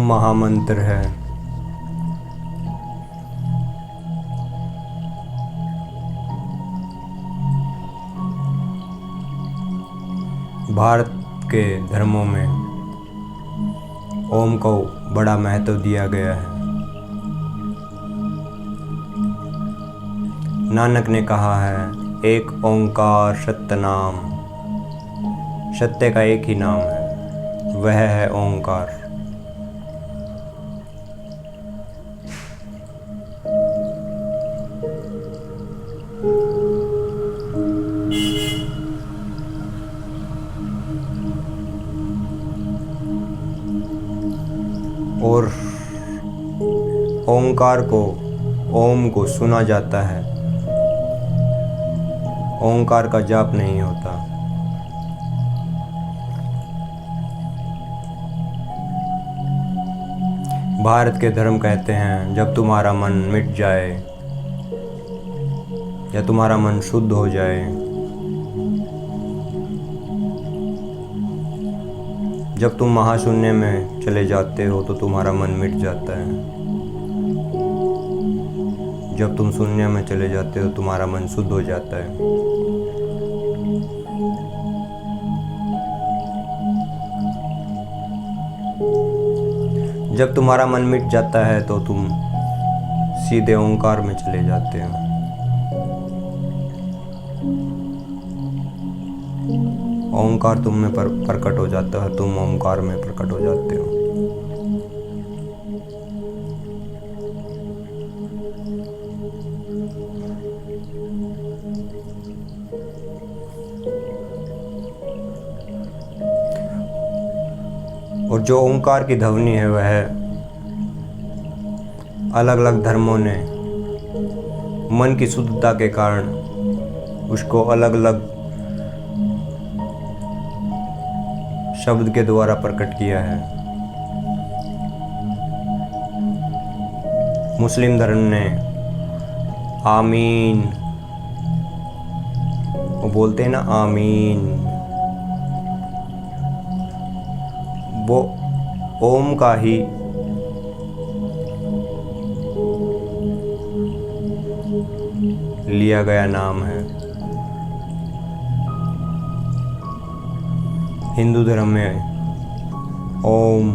ओम महामंत्र है। भारत के धर्मों में ओम को बड़ा महत्व दिया गया है। नानक ने कहा है, एक ओंकार सत्य नाम। सत्य का एक ही नाम है, वह है ओंकार। और ओंकार को, ओम को सुना जाता है, ओंकार का जाप नहीं होता। भारत के धर्म कहते हैं, जब तुम्हारा मन मिट जाए या तुम्हारा मन शुद्ध हो जाए, जब तुम महाशून्य में चले जाते हो तो तुम्हारा मन मिट जाता है। जब तुम शून्य में चले जाते हो तुम्हारा मन शुद्ध हो जाता है। जब तुम्हारा मन मिट जाता है तो तुम सीधे ओंकार में चले जाते हो। ओंकार तुम में प्रकट हो जाता है, तुम ओंकार में प्रकट हो जाते हो। और जो ओंकार की ध्वनि है वह अलग अलग धर्मों ने मन की शुद्धता के कारण उसको अलग अलग शब्द के द्वारा प्रकट किया है। मुस्लिम धर्म ने आमीन, वो बोलते हैं ना आमीन, वो ओम का ही लिया गया नाम है। हिंदू धर्म में ओम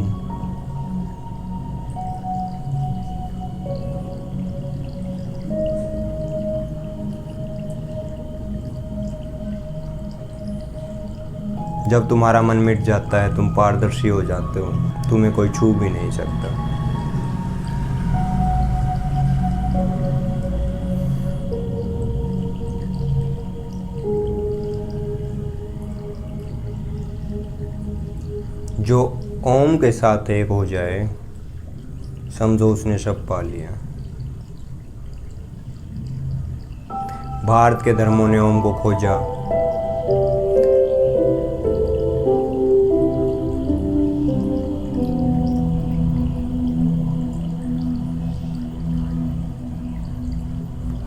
जब तुम्हारा मन मिट जाता है तुम पारदर्शी हो जाते हो, तुम्हें कोई छू भी नहीं सकता। जो ओम के साथ एक हो जाए समझो उसने सब पा लिया। भारत के धर्मों ने ओम को खोजा,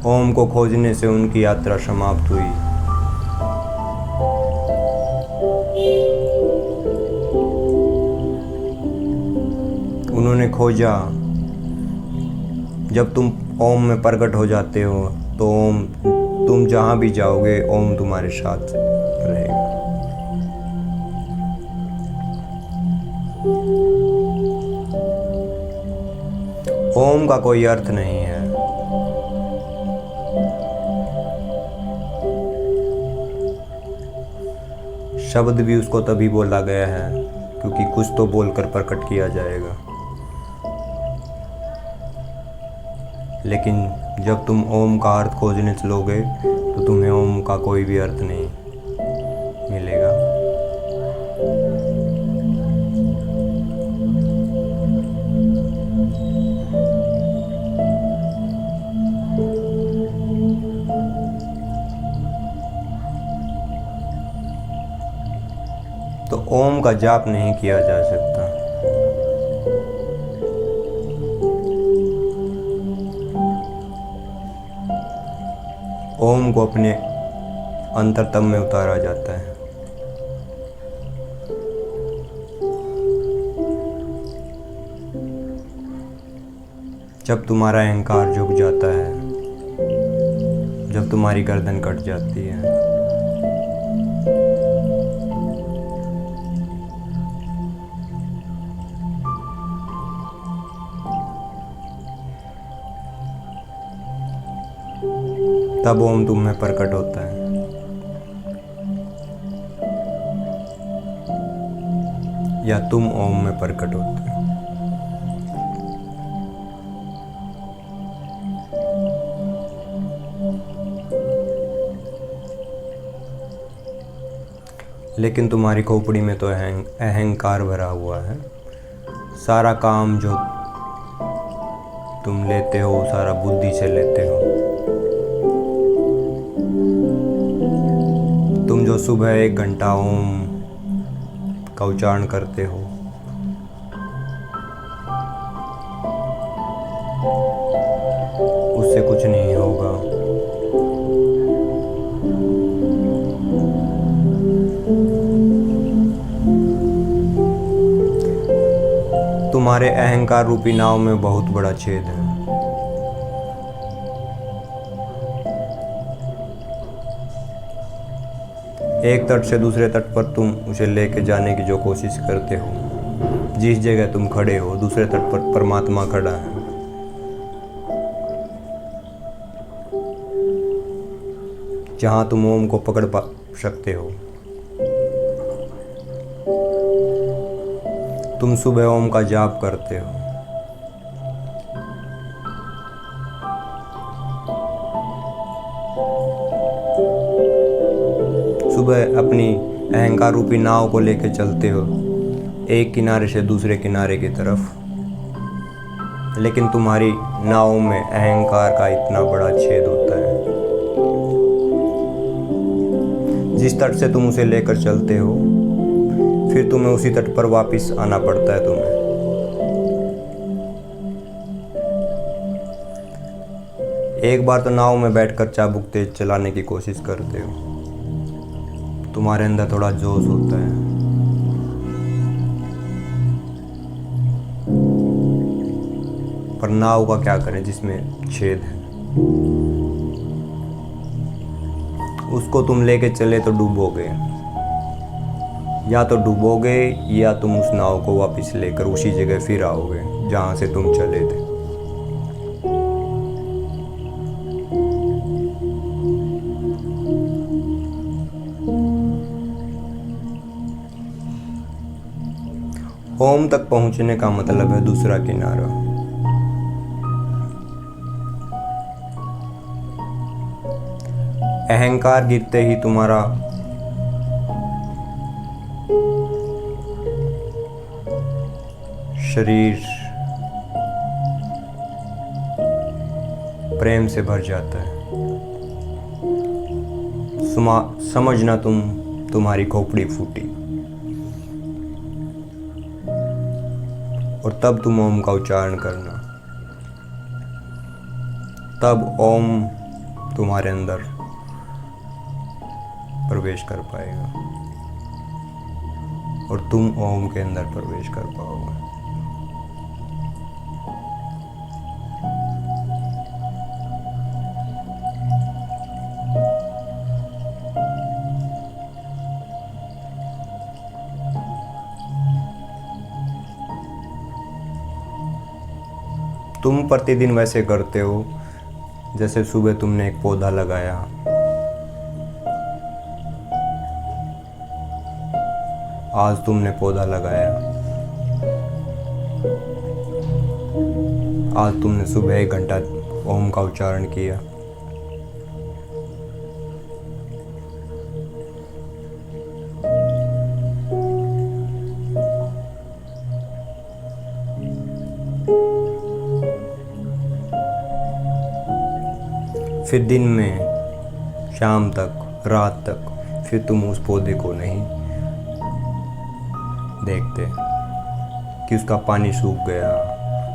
ओम को खोजने से उनकी यात्रा समाप्त हुई। उन्होंने खोजा, जब तुम ओम में प्रकट हो जाते हो तो ओम, तुम जहाँ भी जाओगे ओम तुम्हारे साथ रहेगा। ओम का कोई अर्थ नहीं है। शब्द भी उसको तभी बोला गया है क्योंकि कुछ तो बोलकर प्रकट किया जाएगा। लेकिन जब तुम ओम का अर्थ खोजने चलोगे तो तुम्हें ओम का कोई भी अर्थ नहीं मिलेगा। तो ओम का जाप नहीं किया जा सकता। ओम को अपने अंतरतम में उतारा जाता है। जब तुम्हारा अहंकार झुक जाता है, जब तुम्हारी गर्दन कट जाती है, तब ओम तुम में प्रकट होता है। या तुम ओम में प्रकट होते हो। लेकिन तुम्हारी खोपड़ी में तो अहंकार भरा हुआ है। सारा काम जो तुम लेते हो सारा बुद्धि से लेते हो। तुम जो सुबह 1 घंटा ओम का उच्चारण करते हो, उससे कुछ नहीं होगा। तुम्हारे अहंकार रूपी नाव में बहुत बड़ा छेद है। एक तट से दूसरे तट पर तुम उसे लेके जाने की जो कोशिश करते हो, जिस जगह तुम खड़े हो दूसरे तट पर परमात्मा खड़ा है। जहां तुम ओम को पकड़ पा सकते हो। तुम सुबह ओम का जाप करते हो। सुबह अपनी अहंकार रूपी नाव को लेकर चलते हो एक किनारे से दूसरे किनारे की तरफ। लेकिन तुम्हारी नाव में अहंकार का इतना बड़ा छेद होता है। जिस तट से तुम उसे लेकर चलते हो, फिर तुम्हें उसी तट पर वापस आना पड़ता है। तुम्हें एक बार तो नाव में बैठकर चाबुक तेज चलाने की कोशिश करते हो। तुम्हारे अंदर थोड़ा जोश होता है, पर नाव का क्या करें जिसमें छेद है। उसको तुम लेके चले तो डूबोगे, या तो डूबोगे या तुम उस नाव को वापस लेकर उसी जगह फिर आओगे जहां से तुम चले थे। ओम तक पहुंचने का मतलब है दूसरा किनारा। अहंकार गिरते ही तुम्हारा शरीर प्रेम से भर जाता है। समझना तुम्हारी खोपड़ी फूटी, और तब तुम ओम का उच्चारण करना। तब ओम तुम्हारे अंदर प्रवेश कर पाएगा और तुम ओम के अंदर प्रवेश कर पाओगे। तुम प्रतिदिन वैसे करते हो जैसे सुबह तुमने एक पौधा लगाया, आज तुमने पौधा लगाया, आज तुमने सुबह 1 घंटा ओम का उच्चारण किया। फिर दिन में, शाम तक, रात तक फिर तुम उस पौधे को नहीं देखते कि उसका पानी सूख गया,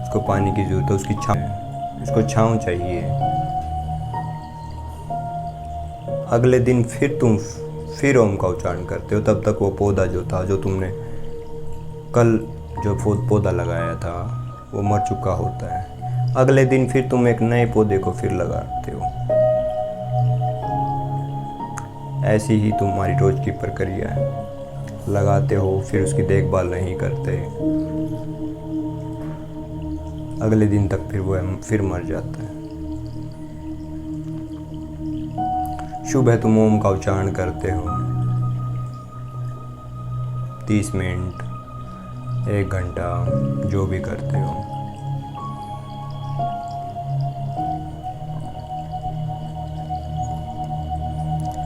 उसको पानी की जरूरत है, उसकी उसको छांव चाहिए। अगले दिन फिर तुम ओम का उच्चारण करते हो। तब तक वो पौधा जो था, जो तुमने कल जो पौधा लगाया था, वो मर चुका होता है। अगले दिन फिर तुम एक नए पौधे को फिर लगाते हो। ऐसी ही तुम्हारी रोज की प्रक्रिया है, लगाते हो फिर उसकी देखभाल नहीं करते, अगले दिन तक फिर वो फिर मर जाता है। सुबह तुम ओम का उच्चारण करते हो 30 मिनट, 1 घंटा, जो भी करते हो।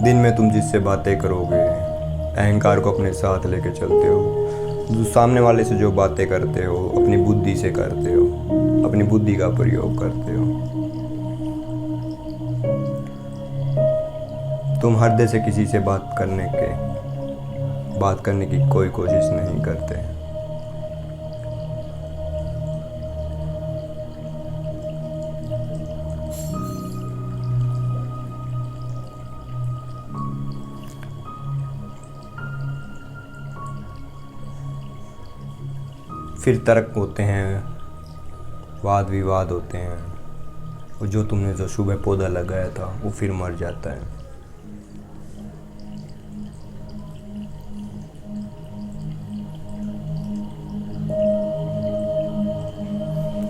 दिन में तुम जिससे बातें करोगे, अहंकार को अपने साथ लेके चलते हो। जो सामने वाले से जो बातें करते हो अपनी बुद्धि से करते हो, अपनी बुद्धि का प्रयोग करते हो। तुम हृदय से किसी से बात करने की कोई कोशिश नहीं करते। फिर तर्क होते हैं, वाद विवाद होते हैं, और जो तुमने जो सुबह पौधा लगाया था वो फिर मर जाता है।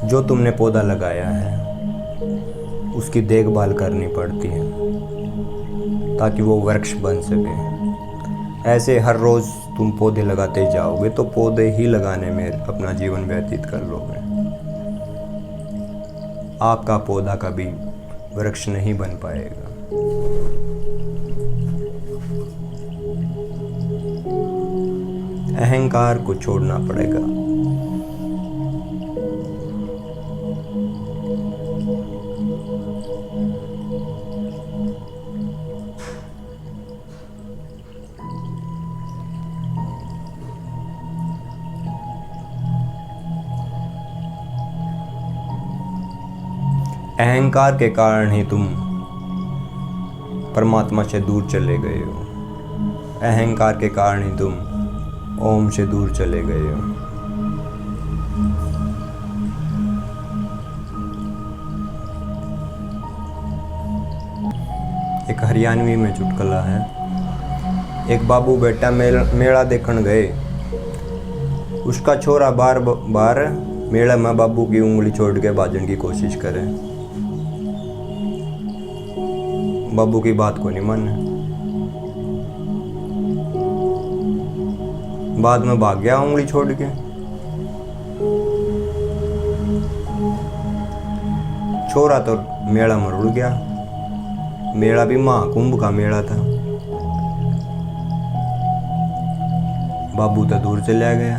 जो तुमने पौधा लगाया है उसकी देखभाल करनी पड़ती है ताकि वो वृक्ष बन सके। ऐसे हर रोज़ तुम पौधे लगाते जाओगे तो पौधे ही लगाने में अपना जीवन व्यतीत कर लोगे। आपका पौधा कभी वृक्ष नहीं बन पाएगा। अहंकार को छोड़ना पड़ेगा। अहंकार के कारण ही तुम परमात्मा से दूर चले गए हो। अहंकार के कारण ही तुम ओम से दूर चले गए हो। एक हरियाणवी में चुटकुला है। एक बाबू बेटा मेला देखने गए। उसका छोरा बार बार मेला में बाबू की उंगली छोड़ के भाजने की कोशिश करे। बाबू की बात को नहीं माने, बाद में भाग गया उंगली छोड़ के। छोरा तो मेला में रुड़ गया। मेला भी महाकुंभ का मेला था। बाबू तो दूर चला गया।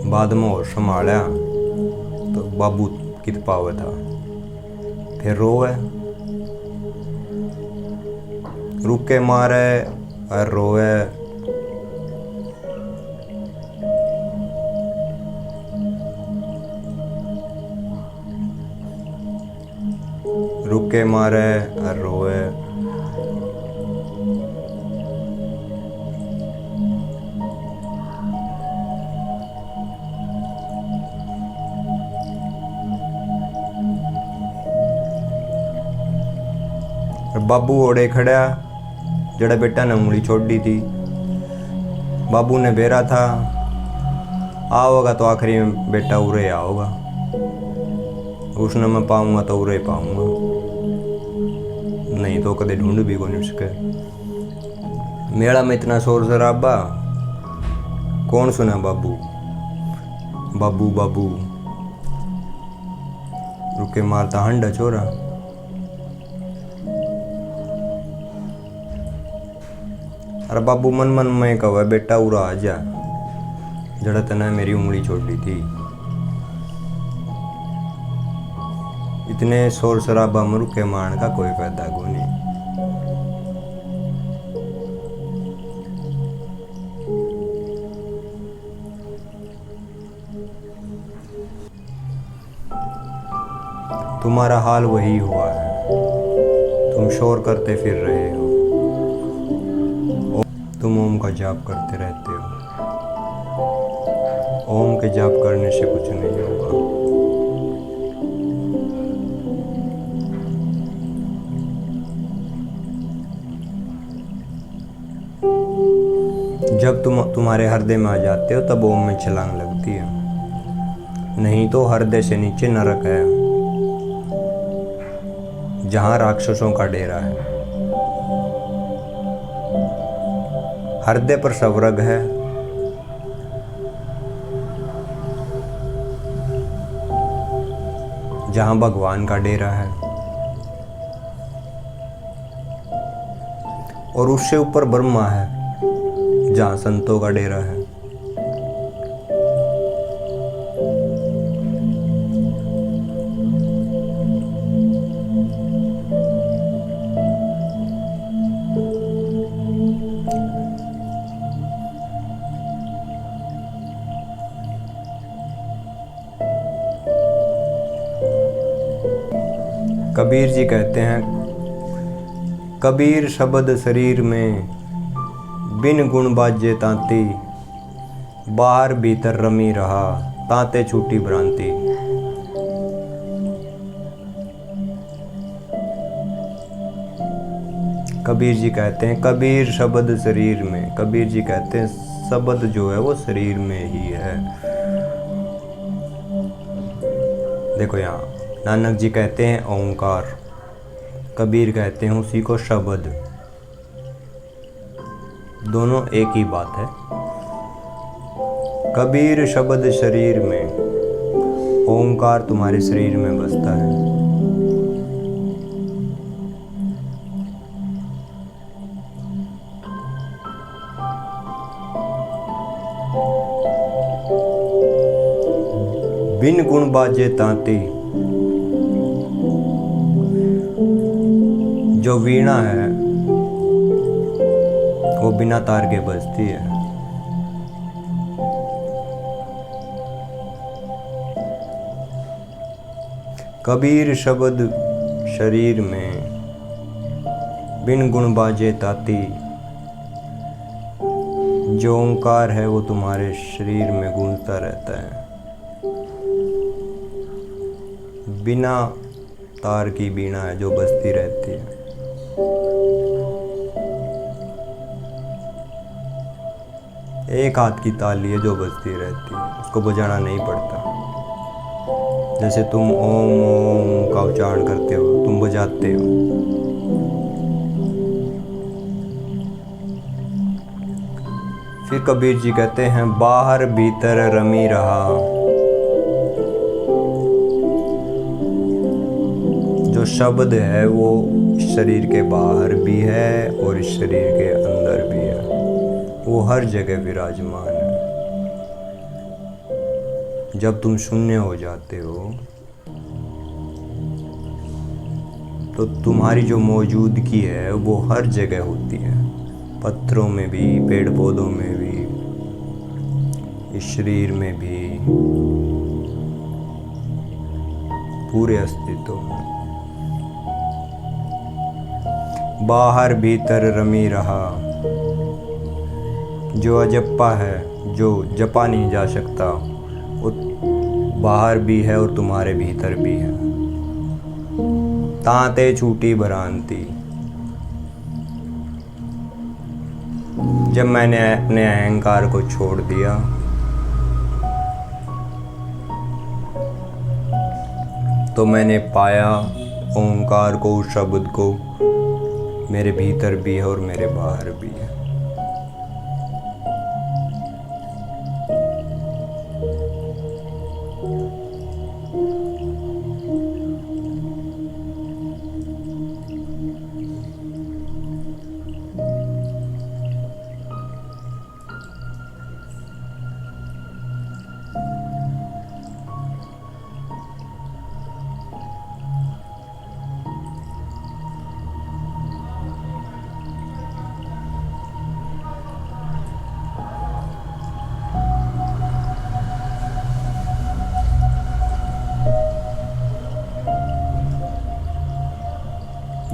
बाद में और संभाला तो बाबू कित पावे था। फिर रोवे, रुक के मारे और रोवे। रुक के मारे और रोवे। बाबू ओड़े खड़ा जड़ा बेटा ने उंगली छोड़ दी थी। बाबू ने बेरा था आओगा तो आखिरी में बेटा उरे आओगा, उसने मैं पाऊंगा तो उरे पाऊंगा, नहीं तो कदे ढूंढ भी को नहीं सके। मेला में इतना शोर शराबा, कौन सुना बाबू बाबू बाबू। रुके मारता हंडा छोरा। अरे बाबू मन मन में कहा बेटा उरा आ जा, जड़ा तना मेरी उंगली छोड़ दी थी। इतने शोर शराबा में रुके मारने का कोई फायदा को नहीं। तुम्हारा हाल वही हुआ है। तुम शोर करते फिर रहे हो, तुम ओम का जाप करते रहते हो। ओम के जाप करने से कुछ नहीं होगा। जब तुम्हारे हृदय में आ जाते हो तब ओम में छलांग लगती है, नहीं तो हृदय से नीचे नरक है, जहां राक्षसों का डेरा है। हृदय पर स्वर्ग है, जहां भगवान का डेरा है, और उससे ऊपर ब्रह्मा है, जहां संतों का डेरा है। कबीर जी कहते हैं, कबीर शब्द शरीर में बिन गुण बाजे तांती, बाहर भीतर रमी रहा तांते छूटी भ्रांति। कबीर जी कहते हैं कबीर शब्द शरीर में, कबीर जी कहते हैं शब्द जो है वो शरीर में ही है। देखो यहाँ नानक जी कहते हैं ओंकार, कबीर कहते हैं उसी को शब्द, दोनों एक ही बात है। कबीर शब्द शरीर में, ओंकार तुम्हारे शरीर में बसता है। बिन गुण बाजे तांती, जो वीणा है वो बिना तार के बजती है। कबीर शब्द शरीर में, बिन गुण बाजे ताती, जो ओंकार है वो तुम्हारे शरीर में गूंजता रहता है, बिना तार की वीणा है जो बजती रहती है। एक हाथ की ताली है जो बजती रहती है, उसको बजाना नहीं पड़ता। जैसे तुम ओम ओम का उच्चारण करते हो, तुम बजाते हो। फिर कबीर जी कहते हैं बाहर भीतर रमी रहा, जो शब्द है वो शरीर के बाहर भी है और इस शरीर के अंदर भी है, वो हर जगह विराजमान है। जब तुम शून्य हो जाते हो तो तुम्हारी जो मौजूदगी है वो हर जगह होती है, पत्थरों में भी, पेड़ पौधों में भी, इस शरीर में भी, पूरे अस्तित्व में। बाहर भीतर रमी रहा, जो अजप्पा है, जो जपा नहीं जा सकता, वो बाहर भी है और तुम्हारे भीतर भी है। तांते छूटी भ्रांति, जब मैंने अपने अहंकार को छोड़ दिया तो मैंने पाया ओंकार को, उस शब्द को, मेरे भीतर भी है और मेरे बाहर भी है।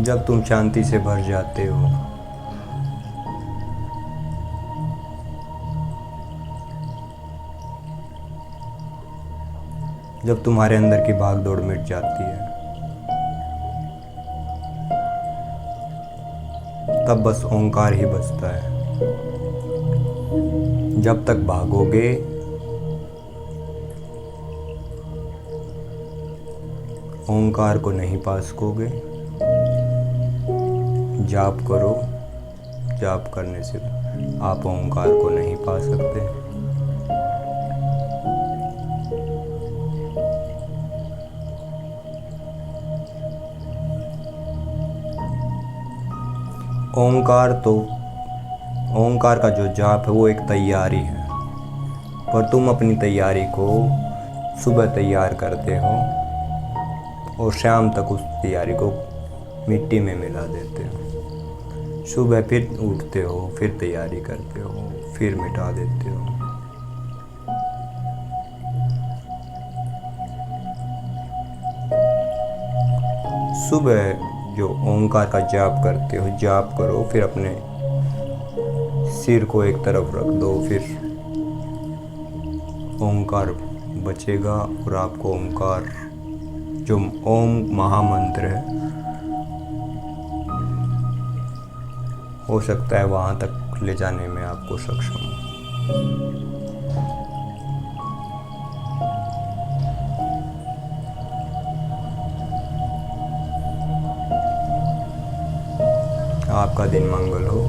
जब तुम शांति से भर जाते हो जब तुम्हारे अंदर की भाग दौड़ मिट जाती है, तब बस ओंकार ही बचता है। जब तक भागोगे ओंकार को नहीं पा सकोगे। जाप करो, जाप करने से आप ओंकार को नहीं पा सकते। ओंकार का जो जाप है वो एक तैयारी है, पर तुम अपनी तैयारी को सुबह तैयार करते हो और शाम तक उस तैयारी को मिट्टी में मिला देते हो। सुबह फिर उठते हो, फिर तैयारी करते हो, फिर मिटा देते हो। सुबह जो ओंकार का जाप करते हो, जाप करो, फिर अपने सिर को एक तरफ रख दो, फिर ओंकार बचेगा और आपको ओंकार जो ओम महामंत्र है, हो सकता है वहाँ तक ले जाने में आपको सक्षम हो। आपका दिन मंगल हो।